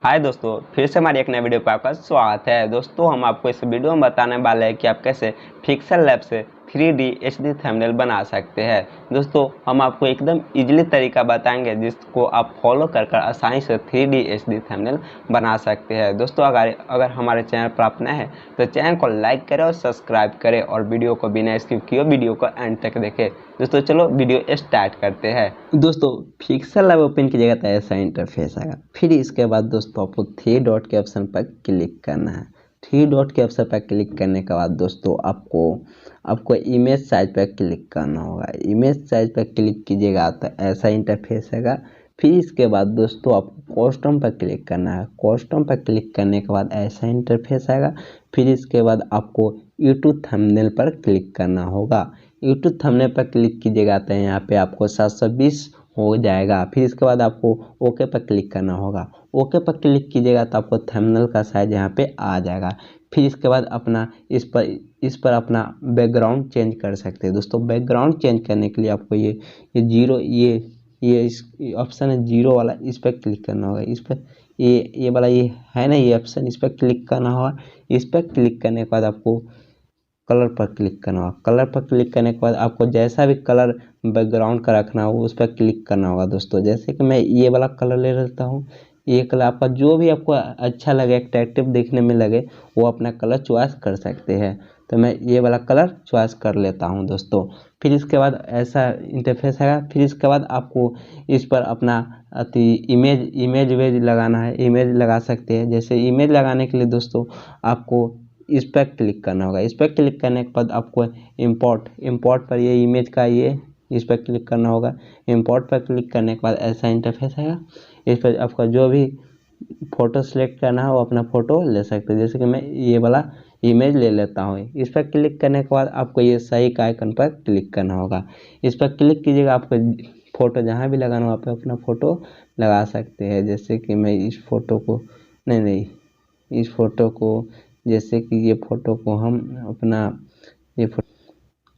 हाय दोस्तों, फिर से हमारी एक नए वीडियो पर आपका स्वागत है। दोस्तों, हम आपको इस वीडियो में बताने वाले हैं कि आप कैसे pixelLab से 3D HD थंबनेल बना सकते हैं। दोस्तों, हम आपको एकदम इजीली तरीका बताएंगे जिसको आप फॉलो कर आसानी से 3D HD थंबनेल बना सकते हैं। दोस्तों, अगर हमारे चैनल पर आप नए हैं तो चैनल को लाइक करें और सब्सक्राइब करें और वीडियो को बिना स्किप किए वीडियो को एंड तक देखें। दोस्तों, चलो वीडियो स्टार्ट करते हैं। दोस्तों, pixelLab ओपन कीजिएगा तो ऐसा इंटरफेस आएगा। फिर इसके बाद दोस्तों आपको 3 डॉट के ऑप्शन पर क्लिक करना है। 3 डॉट के ऑप्शन पर क्लिक करने के बाद दोस्तों आपको इमेज साइज पर क्लिक करना होगा। इमेज साइज पर क्लिक कीजिएगा तो ऐसा इंटरफेस आएगा। फिर इसके बाद दोस्तों आपको कस्टम पर क्लिक करना है। कस्टम पर क्लिक करने के बाद ऐसा इंटरफेस आएगा। फिर इसके बाद आपको यूट्यूब थंबनेल पर क्लिक करना होगा। यूट्यूब थंबनेल पर क्लिक कीजिएगा तो यहाँ पे आपको 720 हो जाएगा। फिर इसके बाद आपको ओके पर क्लिक करना होगा। ओके पर क्लिक कीजिएगा तो आपको थंबनेल का साइज यहाँ पे आ जाएगा। फिर इसके बाद अपना इस पर अपना बैकग्राउंड चेंज कर सकते हैं। दोस्तों, बैकग्राउंड चेंज करने के लिए आपको ये जीरो ये इस ऑप्शन है जीरो वाला, इस पर क्लिक करना होगा। इस पर ये वाला ये है ना, ये ऑप्शन, इस पर क्लिक करना होगा। इस पर क्लिक करने के बाद आपको कलर पर क्लिक करना होगा। कलर पर क्लिक करने के बाद आपको जैसा भी कलर बैकग्राउंड का रखना हो उस पर क्लिक करना होगा। दोस्तों, जैसे कि मैं ये वाला कलर ले लेता हूँ। ये कलर आपका जो भी आपको अच्छा लगे, अट्रैक्टिव देखने में लगे, वो अपना कलर चॉइस कर सकते हैं। तो मैं ये वाला कलर चॉइस कर लेता हूँ दोस्तों। फिर इसके बाद ऐसा इंटरफेस आएगा। फिर इसके बाद आपको इस पर अपना इमेज वेज लगाना है। इमेज लगा सकते हैं। जैसे इमेज लगाने के लिए दोस्तों आपको इस पर क्लिक करना होगा। इस पर क्लिक करने के बाद आपको इंपोर्ट पर ये इमेज का इस पर क्लिक करना होगा। इंपोर्ट पर क्लिक करने के बाद ऐसा इंटरफेस आएगा। इस पर आपका जो भी फ़ोटो सेलेक्ट करना है वो अपना फ़ोटो ले सकते हैं। जैसे कि मैं ये वाला इमेज ले लेता हूँ। इस पर क्लिक करने के बाद आपको ये सही का आइकन पर क्लिक करना होगा। इस पर क्लिक कीजिएगा। आपको फ़ोटो जहाँ भी लगाना हो वहाँ पे अपना फ़ोटो लगा सकते हैं। जैसे कि मैं इस फ़ोटो को इस फ़ोटो को जैसे कि ये फ़ोटो को हम अपना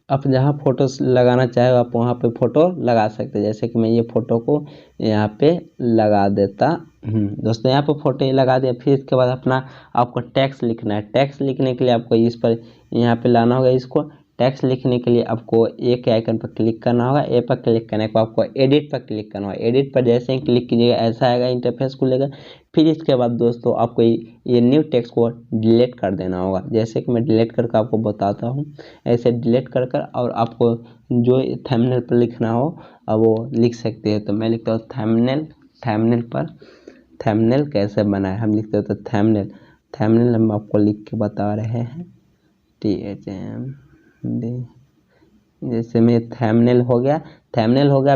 आप जहाँ फ़ोटो लगाना चाहे आप वहाँ पे फ़ोटो लगा सकते हैं। जैसे कि मैं ये फ़ोटो को यहाँ पे लगा देता दोस्तों, यहाँ पे फ़ोटो लगा दिया। फिर इसके बाद अपना आपको टैक्स लिखना है। टैक्स लिखने के लिए आपको इस पर यहाँ पे लाना होगा। इसको टैक्स लिखने के लिए आपको ए के आइकन पर क्लिक करना होगा। ए पर क्लिक करने के बाद आपको एडिट पर क्लिक करना होगा। एडिट पर जैसे ही क्लिक कीजिएगा ऐसा आएगा, इंटरफेस खुलेगा। फिर इसके बाद दोस्तों आपको ये न्यू टेक्स्ट को डिलीट कर देना होगा। जैसे कि मैं डिलीट करके आपको बताता हूँ। ऐसे डिलीट कर और आपको जो थंबनेल पर लिखना हो वो लिख सकते हैं। तो मैं लिखता हूँ थंबनेल कैसे बनाए हम लिखते हो। तो थंबनेल हम आपको लिख के बता रहे हैं। जैसे में थंबनेल हो गया।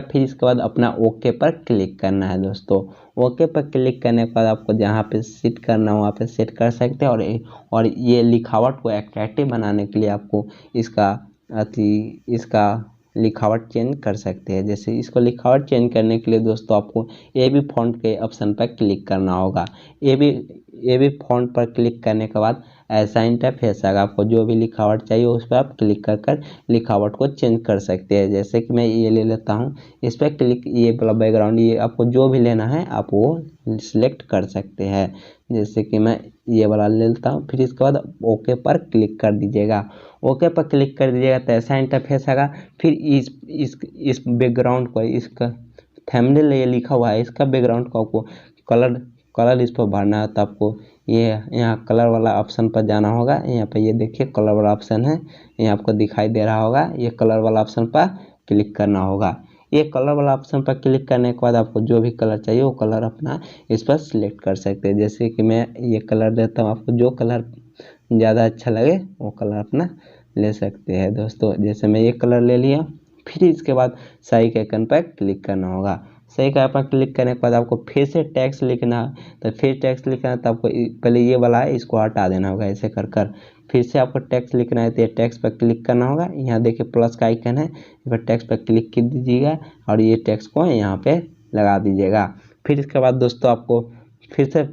फिर इसके बाद अपना ओके पर क्लिक करना है। दोस्तों, ओके पर क्लिक करने के बाद आपको जहाँ पे सेट करना हो वहाँ पे सेट कर सकते हैं। और ये लिखावट को अट्रैक्टिव बनाने के लिए आपको इसका लिखावट चेंज कर सकते हैं। जैसे इसको लिखावट चेंज करने के लिए दोस्तों आपको ए बी फॉन्ट के ऑप्शन पर क्लिक करना होगा। ए बी फॉन्ट पर क्लिक करने के बाद ऐसा इंटरफेस आएगा। आपको जो भी लिखावट चाहिए उस पर आप क्लिक कर लिखावट को चेंज कर सकते हैं। जैसे कि मैं ये ले लेता हूँ। इस पर क्लिक, ये वाला बैकग्राउंड, ये आपको जो भी लेना है आप वो सिलेक्ट कर सकते हैं। जैसे कि मैं ये वाला ले लेता हूँ। फिर इसके बाद ओके पर क्लिक कर दीजिएगा। ओके पर क्लिक कर दीजिएगा तो ऐसा इंटरफेस आएगा। फिर इस बैकग्राउंड को, इसका थंबनेल ये लिखा हुआ है, इसका बैकग्राउंड को आपको कलर इस पर भरना है। तो आपको ये यहाँ कलर वाला ऑप्शन पर जाना होगा। यहाँ पे ये देखिए कलर वाला ऑप्शन है, ये आपको दिखाई दे रहा होगा। ये कलर वाला ऑप्शन पर क्लिक करना होगा। ये कलर वाला ऑप्शन पर क्लिक करने के बाद आपको जो भी कलर चाहिए वो कलर अपना इस पर सिलेक्ट कर सकते हैं। जैसे कि मैं ये कलर देता हूँ। आपको जो कलर ज़्यादा अच्छा लगे वो कलर अपना ले सकते हैं। दोस्तों, जैसे मैं ये कलर ले लिया। फिर इसके बाद सही के आइकन पर क्लिक करना होगा। सही का पर क्लिक करने के बाद आपको फिर से टैक्स लिखना है। तो फिर टैक्स लिखना है तो आपको पहले ये वाला है, इसको हटा देना होगा। ऐसे कर फिर से आपको टैक्स लिखना है तो ये टैक्स पर क्लिक करना होगा। यहाँ देखिए प्लस का आइकन है, इस पर टैक्स पर क्लिक कर दीजिएगा और ये टैक्स को यहाँ पे लगा दीजिएगा। फिर इसके बाद दोस्तों आपको फिर से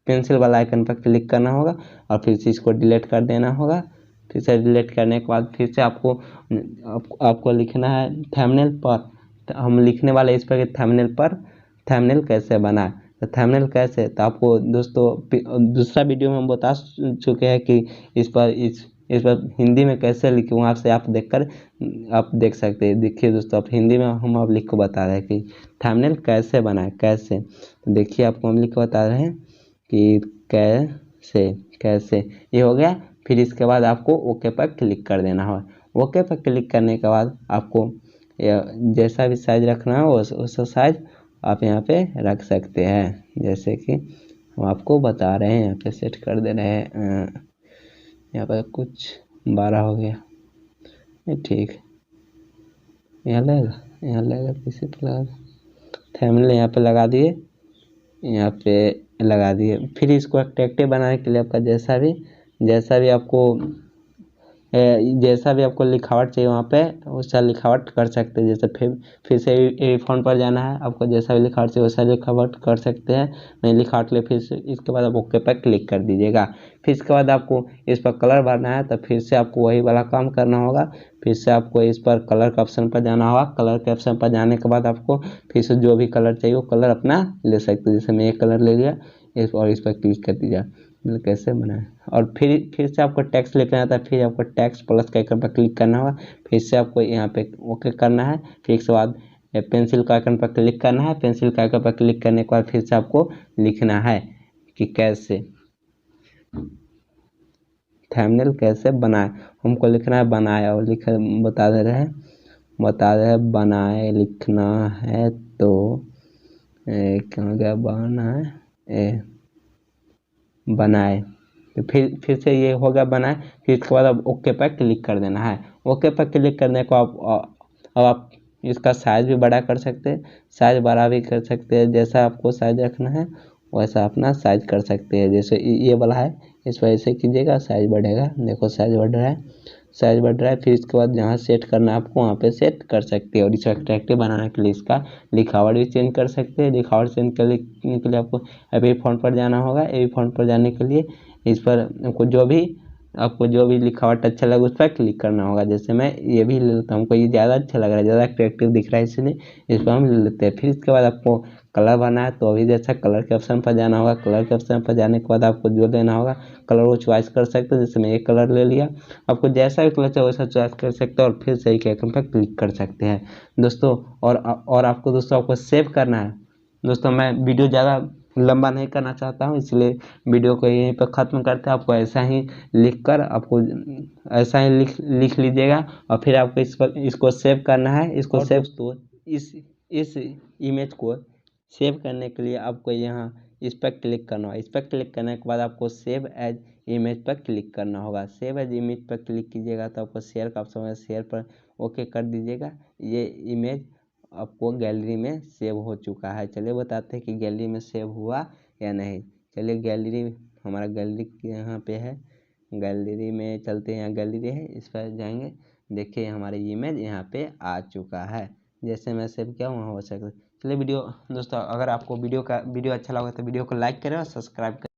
पेंसिल वाला आइकन पर क्लिक करना होगा और फिर से इसको डिलीट कर देना होगा। फिर से डिलीट करने के बाद फिर से आपको लिखना है थंबनेल पर। हम लिखने वाले इस पर थंबनेल कैसे बनाए। तो थंबनेल कैसे, तो आपको दोस्तों दूसरा वीडियो में हम बता चुके हैं कि इस पर हिंदी में कैसे लिखे, वहाँ से आप आप देख सकते हैं। देखिए दोस्तों, आप हिंदी में हम आप लिख को बता रहे हैं कि थंबनेल कैसे बनाए, कैसे। तो देखिए आपको हम लिख के बता रहे हैं कि कैसे कैसे, ये हो गया। फिर इसके बाद आपको ओके पर क्लिक कर देना है। ओके पर क्लिक करने के बाद आपको जैसा भी साइज रखना है उस साइज आप यहाँ पे रख सकते हैं। जैसे कि हम आपको बता रहे हैं, यहाँ पे सेट कर दे रहे हैं। यहाँ पर कुछ 12 हो गया, ये ठीक है। यहाँ लगेगा किसी पर लगा, थंबनेल यहाँ पे लगा दिए, यहाँ पे लगा दिए। फिर इसको अट्रैक्टिव बनाने के लिए आपका जैसा भी आपको लिखावट चाहिए वहाँ पे वैसा लिखावट कर सकते हैं। जैसे फिर से ए फ़ॉन्ट पर जाना है, आपको जैसा भी लिखावट चाहिए वैसा लिखावट कर सकते हैं। नहीं लिखावट ले, फिर से इसके बाद आप ओके पर क्लिक कर दीजिएगा। फिर इसके बाद आपको इस पर कलर भरना है, तो फिर से आपको वही वाला काम करना होगा। फिर से आपको इस पर कलर के ऑप्शन पर जाना होगा। कलर के ऑप्शन पर जाने के बाद आपको फिर से जो भी कलर चाहिए वो कलर अपना ले सकते हैं। जैसे मैं एक कलर ले लिया, इस पर क्लिक कर दीजिए। मतलब कैसे बनाए, और फिर से आपको टेक्स्ट लिखना था। फिर आपको टेक्स्ट प्लस के आइकन पर क्लिक करना होगा। फिर से आपको यहाँ पे ओके करना है। फिर इसके बाद पेंसिल का आइकन पर क्लिक करना है। पेंसिल का आइकन पर क्लिक करने के बाद फिर से आपको लिखना है कि कैसे थंबनेल कैसे बनाए। हमको लिखना है बनाए, और बता दे रहे हैं बनाए लिखना है। तो कहाँ गया, बनाए। तो फिर से ये हो गया बनाए। फिर इसके बाद अब ओके पर क्लिक कर देना है। ओके पर क्लिक करने को अब आप इसका साइज भी बड़ा कर सकते हैं, साइज बड़ा भी कर सकते हैं। जैसा आपको साइज रखना है वैसा अपना साइज कर सकते हैं। जैसे ये वाला है, इस पर ऐसे कीजिएगा, साइज बढ़ेगा। देखो साइज बढ़ रहा है। फिर इसके बाद जहाँ सेट करना है आपको वहाँ पे सेट कर सकते हैं। और इसे अट्रैक्टिव बनाने के लिए इसका लिखावट भी चेंज कर सकते हैं। लिखावट चेंज करने के लिए आपको अभी फ़ॉन्ट पर जाना होगा। अभी फ़ॉन्ट पर जाने के लिए इस पर आपको जो भी लिखावट अच्छा लगे उस पर क्लिक करना होगा। जैसे मैं ये भी ले लेता हूँ, हमको ये ज़्यादा अच्छा लग रहा है, ज़्यादा अट्रैक्टिव दिख रहा है, इसलिए इस पर हम ले लेते हैं। फिर इसके बाद आपको कलर भरना है, तो अभी जैसा कलर के ऑप्शन पर जाना होगा। कलर के ऑप्शन पर जाने के बाद आपको जो लेना होगा कलर वो चॉइस कर सकते हैं। जैसे मैं एक कलर ले लिया, आपको जैसा भी कलर चाहिए वैसा चॉइस कर सकते हैं। और फिर सही के आइकन पर क्लिक कर सकते हैं दोस्तों। और आपको सेव करना है दोस्तों। मैं वीडियो ज़्यादा लंबा नहीं करना चाहता हूँ, इसलिए वीडियो को यहीं पर ख़त्म करते हैं। आपको ऐसा ही लिख लीजिएगा, और फिर आपको इसको सेव करना है। इसको सेव तो इस इमेज को सेव करने के लिए आपको यहाँ इस पर क्लिक करना होगा। इस पर क्लिक करने के बाद आपको सेव एज इमेज पर क्लिक करना होगा। सेव एज इमेज पर क्लिक कीजिएगा तो आपको शेयर का ऑप्शन है, शेयर पर ओके कर दीजिएगा। ये इमेज आपको गैलरी में सेव हो चुका है। चलिए बताते हैं कि गैलरी में सेव हुआ या नहीं। चलिए हमारा गैलरी यहाँ पे है, गैलरी में चलते हैं। यहाँ गैलरी है, इस पर जाएंगे। देखिए हमारी इमेज यहाँ पे आ चुका है। जैसे मैं सेव किया वहाँ हो सकता है। चलिए दोस्तों, अगर आपको वीडियो अच्छा लगा तो वीडियो को लाइक करें और सब्सक्राइब करें।